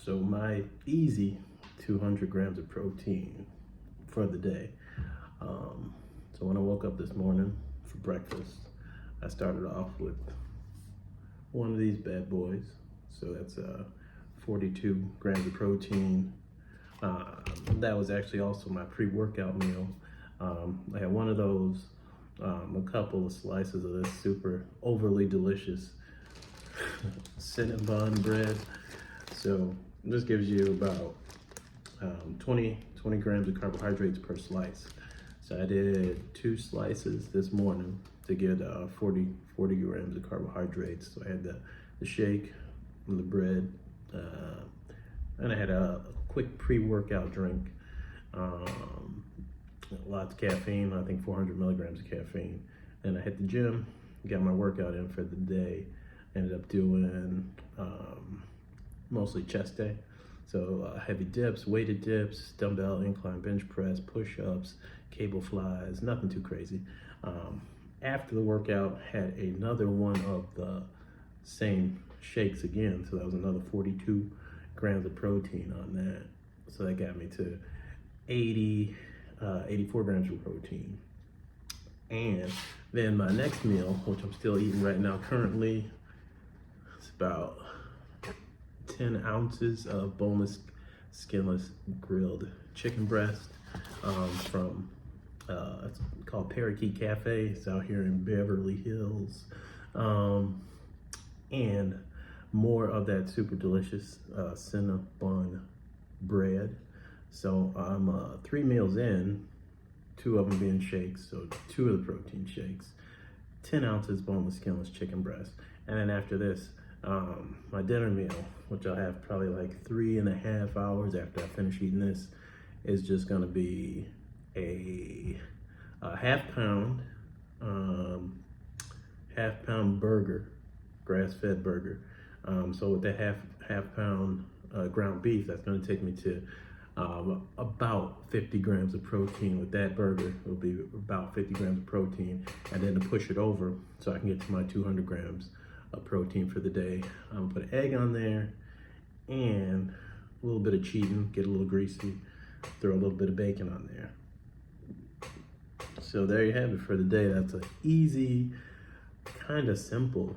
So my easy 200 grams of protein for the day. So when I woke up this morning for breakfast, I started off with one of these bad boys. So that's 42 grams of protein. That was actually also my pre-workout meal. I had one of those, a couple of slices of this super overly delicious Cinnabon bread. So this gives you about 20 grams of carbohydrates per slice. So I did 2 slices this morning to get 40 grams of carbohydrates. So I had the shake and the bread, and I had a quick pre-workout drink. Lots of caffeine, I think 400 milligrams of caffeine. And I hit the gym, got my workout in for the day. Ended up doing mostly chest day. So heavy dips, weighted dips, dumbbell incline bench press, push-ups, cable flies, nothing too crazy. After the workout, had another one of the same shakes again. So that was another 42 grams of protein on that. So that got me to 84 grams of protein. And then my next meal, which I'm still eating right now currently, it's about 10 ounces of boneless, skinless, grilled chicken breast from, it's called Parakeet Cafe. It's out here in Beverly Hills. And more of that super delicious Cinnabon bread. So I'm 3 meals in, 2 of them being shakes, so 2 of the protein shakes, 10 ounces boneless, skinless chicken breast. And then after this, my dinner meal, which I'll have probably like 3.5 hours after I finish eating this, is just gonna be a half-pound burger, grass-fed burger. So with that half-pound ground beef, that's gonna take me to about 50 grams of protein. With that burger, it'll be about 50 grams of protein. And then to push it over so I can get to my 200 grams of protein for the day, I'm gonna put an egg on there and a little bit of cheating, get a little greasy, throw a little bit of bacon on there. So there you have it for the day. That's an easy, kind of simple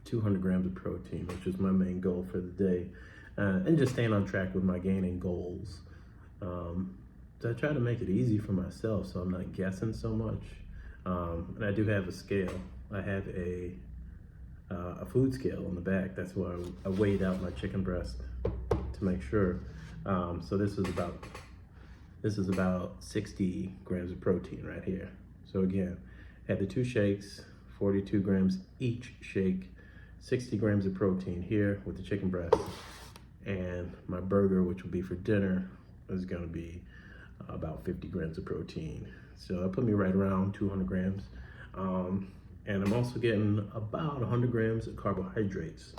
200 grams of protein, which is my main goal for the day. And just staying on track with my gaining goals. So I try to make it easy for myself so I'm not guessing so much. And I do have a scale. I have a food scale on the back. That's why I weighed out my chicken breast to make sure. So this is about 60 grams of protein right here. So again, had the 2 shakes, 42 grams each shake, 60 grams of protein here with the chicken breast. And my burger, which will be for dinner, is gonna be about 50 grams of protein. So that put me right around 200 grams. And I'm also getting about 100 grams of carbohydrates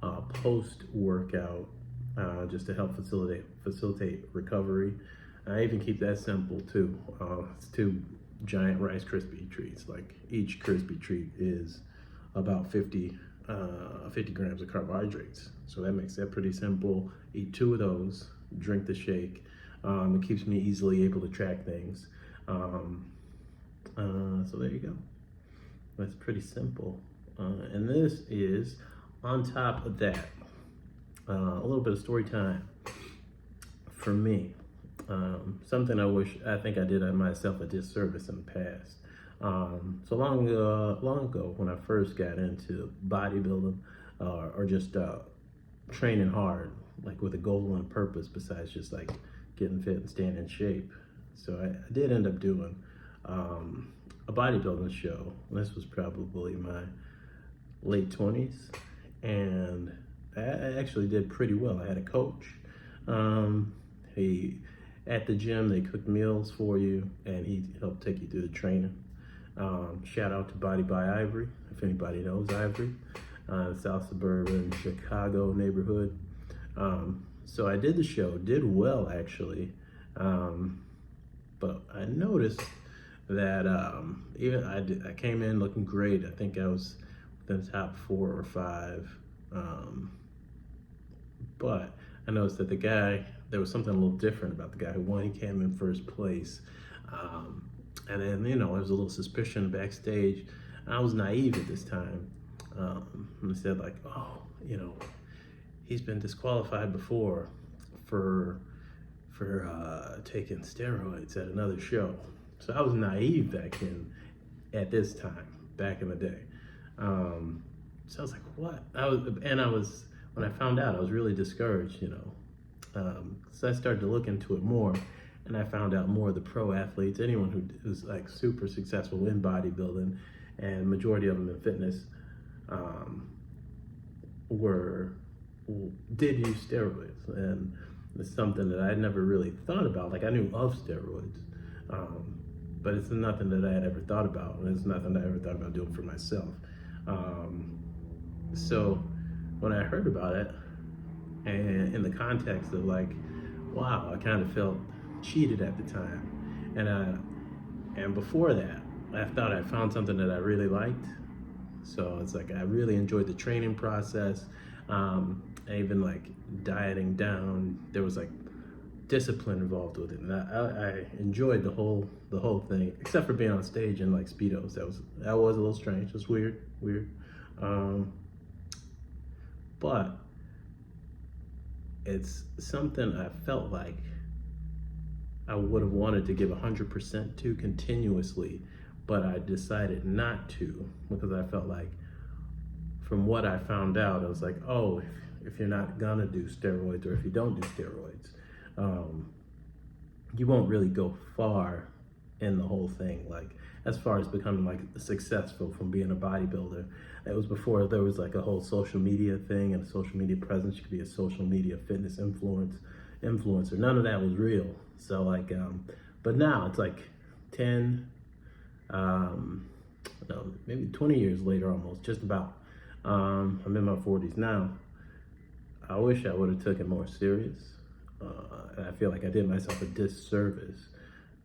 post-workout, just to help facilitate recovery. I even keep that simple too. It's 2 giant Rice Krispie treats. Like each Krispie treat is about 50 grams of carbohydrates. So that makes that pretty simple. Eat 2 of those, drink the shake. It keeps me easily able to track things. So there you go. That's pretty simple. And this is on top of that, a little bit of story time for me. Something I think I did myself a disservice in the past. So long ago, when I first got into bodybuilding, or just training hard, like with a goal and a purpose besides just like getting fit and staying in shape. So I did end up doing a bodybuilding show. This was probably my late 20s, and I actually did pretty well. I had a coach. At the gym, they cooked meals for you, and he helped take you through the training. Shout out to Body by Ivory, if anybody knows Ivory, South Suburban Chicago neighborhood. So I did the show, did well actually, but I noticed that I came in looking great. I think I was within the top 4 or 5 But I noticed that there was something a little different about the guy who won. He came in first place. And then, there was a little suspicion backstage. I was naive at this time. And I said, like, oh, he's been disqualified before for taking steroids at another show. So I was naive at this time, back in the day. So I was like, what? When I found out, I was really discouraged, So I started to look into it more, and I found out more of the pro athletes, anyone who was like super successful in bodybuilding, and majority of them in fitness, did use steroids. And it's something that I never really thought about. Like, I knew of steroids, but it's nothing that I had ever thought about, and it's nothing that I ever thought about doing for myself. So when I heard about it, and in the context of like, wow, I kind of felt cheated at the time, and before that, I thought I found something that I really liked. So it's like I really enjoyed the training process, and even like dieting down. There was like discipline involved with it, and I enjoyed the whole thing, except for being on stage in like Speedos. That was a little strange. It was weird. But it's something I felt like I would have wanted to give 100% to continuously, but I decided not to, because I felt like, from what I found out, I was like, oh, if you're not gonna do steroids, or if you don't do steroids, you won't really go far in the whole thing. Like, as far as becoming like successful from being a bodybuilder. It was before there was like a whole social media thing and a social media presence. You could be a social media fitness influencer. None of that was real. So like, but now it's like 10, no, maybe 20 years later, almost, just about. I'm in my 40s now. I wish I would have took it more serious. And I feel like I did myself a disservice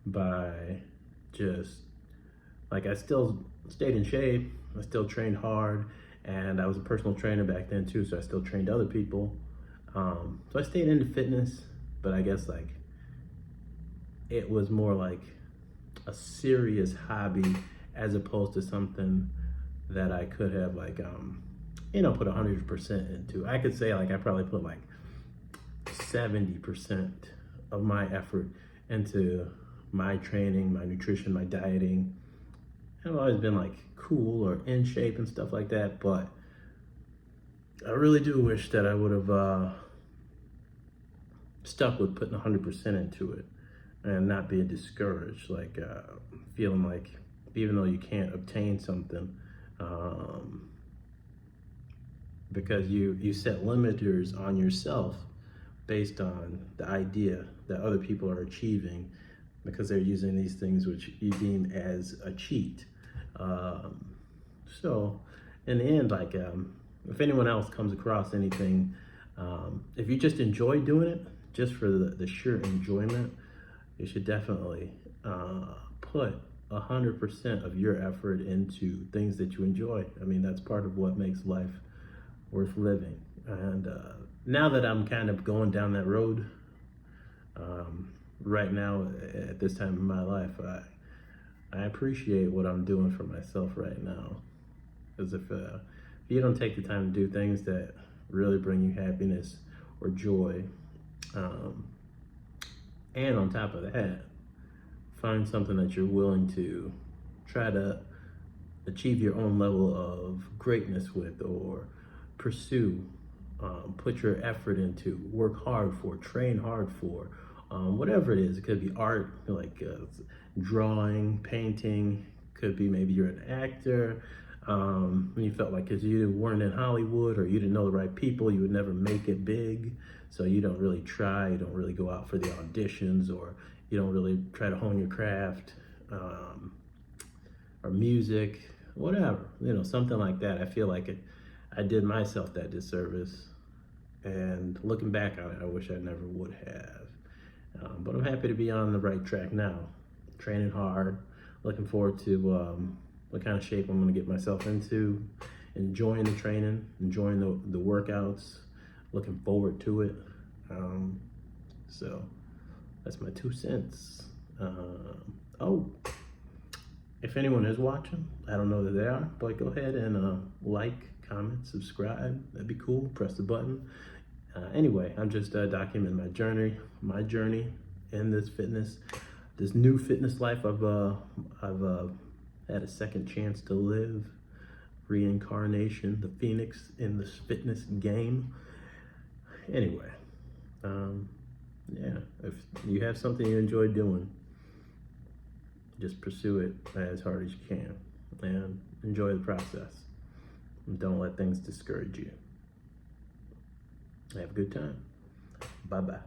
by just, like, I still stayed in shape, I still trained hard, and I was a personal trainer back then too, so I still trained other people. So I stayed into fitness, but I guess like it was more like a serious hobby as opposed to something that I could have like, put 100% into. I could say like I probably put like 70% of my effort into my training, my nutrition, my dieting. I've always been like cool or in shape and stuff like that, but I really do wish that I would have stuck with putting 100% into it and not being discouraged, like feeling like even though you can't obtain something, because you set limiters on yourself based on the idea that other people are achieving, because they're using these things which you deem as a cheat. So in the end, like, if anyone else comes across anything, if you just enjoy doing it, just for the sheer enjoyment, you should definitely put 100% of your effort into things that you enjoy. I mean, that's part of what makes life worth living. And now that I'm kind of going down that road, right now at this time in my life, I appreciate what I'm doing for myself right now. Because if you don't take the time to do things that really bring you happiness or joy, and on top of that, find something that you're willing to try to achieve your own level of greatness with, or pursue, put your effort into, work hard for, train hard for, whatever it is. It could be art, like drawing, painting, could be maybe you're an actor, and you felt like because you weren't in Hollywood or you didn't know the right people, you would never make it big, so you don't really try, you don't really go out for the auditions, or you don't really try to hone your craft, or music, whatever, something like that. I feel like I did myself that disservice, and looking back on it, I wish I never would have. But I'm happy to be on the right track now, training hard, looking forward to what kind of shape I'm going to get myself into, enjoying the training, enjoying the workouts, looking forward to it. So that's my 2 cents. Oh, if anyone is watching, I don't know that they are, but go ahead and like, comment, subscribe. That'd be cool. Press the button. Anyway, I'm just documenting my journey in this new fitness life. I've had a second chance to live, reincarnation, the phoenix in this fitness game. Anyway, yeah, if you have something you enjoy doing, just pursue it as hard as you can and enjoy the process. And don't let things discourage you. Have a good time. Bye-bye.